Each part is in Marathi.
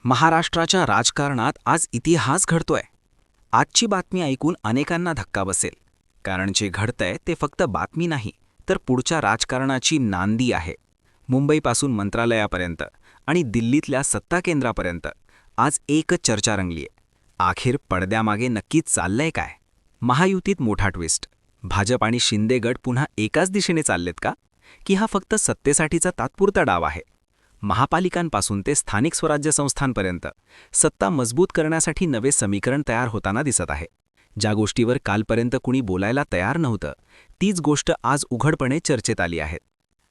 महाराष्ट्राच्या राजकारणात आज इतिहास घडतोय. आजची बातमी ऐकून अनेकांना धक्का बसेल, कारण जे घडतंय ते फक्त बातमी नाही, तर पुढच्या राजकारणाची नांदी आहे. मुंबईपासून मंत्रालयापर्यंत आणि दिल्लीतल्या सत्ता केंद्रापर्यंत आज एकच चर्चा रंगलीय. अखेर पडद्यामागे नक्कीच चाललंय काय? महायुतीत मोठा ट्विस्ट. भाजप आणि शिंदे गट पुन्हा एकाच दिशेने चाललेत का? की हा फक्त सत्तेसाठीचा तात्पुरता डाव आहे? महापालिकांपासून ते स्थानिक स्वराज्य संस्थांपर्यंत सत्ता मजबूत करण्यासाठी नवे समीकरण तयार होताना दिसत आहे. ज्या गोष्टीवर कालपर्यंत कुणी बोलायला तयार नव्हतं, तीच गोष्ट आज उघडपणे चर्चेत आली आहे.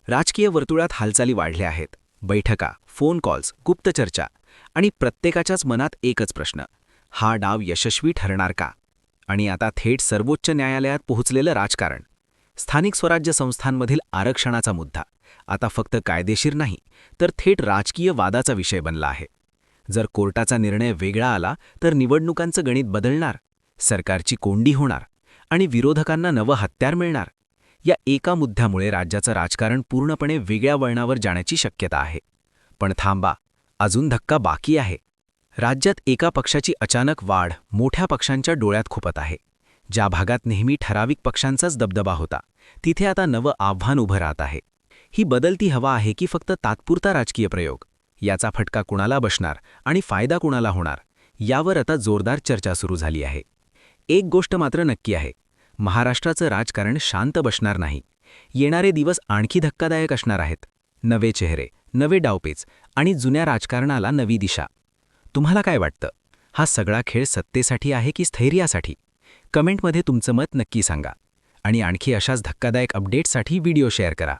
राजकीय वर्तुळात हालचाली वाढल्या आहेत. बैठका, फोन कॉल्स, गुप्त चर्चा आणि प्रत्येकाच्याच मनात एकच प्रश्न: हा डाव यशस्वी ठरणार का? आणि आता थेट सर्वोच्च न्यायालयात पोहोचलेलं राजकारण. स्थानिक स्वराज्य संस्थांमधील आरक्षणाचा मुद्दा आता फक्त कायदेशीर नाही, तर थेट राजकीय वादाचा विषय बनला आहे. जर कोर्टाचा निर्णय वेगळा आला तर निवडणुकांचं गणित बदलणार, सरकारची कोंडी होणार आणि विरोधकांना नवं हत्यार मिळणार. या एका मुद्द्यामुळे राज्याचं राजकारण पूर्णपणे वेगळ्या वळणावर जाण्याची शक्यता आहे. पण थांबा, अजून धक्का बाकी आहे. राज्यात एका पक्षाची अचानक वाढ मोठ्या पक्षांच्या डोळ्यात खुपत आहे. ज्या भागात नेहमी ठराविक पक्षांचाच दबदबा होता, तिथे आता नवं आव्हान उभं राहत आहे. ही बदलती हवा आहे की फक्त तात्पुरता राजकीय प्रयोग? याचा फटका कुणाला बसणार आणि फायदा कुणाला होणार, यावर आता जोरदार चर्चा सुरू झाली आहे. एक गोष्ट मात्र नक्की आहे: महाराष्ट्राचं राजकारण शांत बसणार नाही. येणारे दिवस आणखी धक्कादायक असणार आहेत. नवे चेहरे, नवे डावपेच आणि जुन्या राजकारणाला नवी दिशा. तुम्हाला काय वाटतं? हा सगळा खेळ सत्तेसाठी आहे की स्थैर्यासाठी? कमेंटमध्ये तुमचं मत नक्की सांगा. आणि आणखी अशाच धक्कादायक अपडेट्ससाठी व्हिडिओ शेअर करा.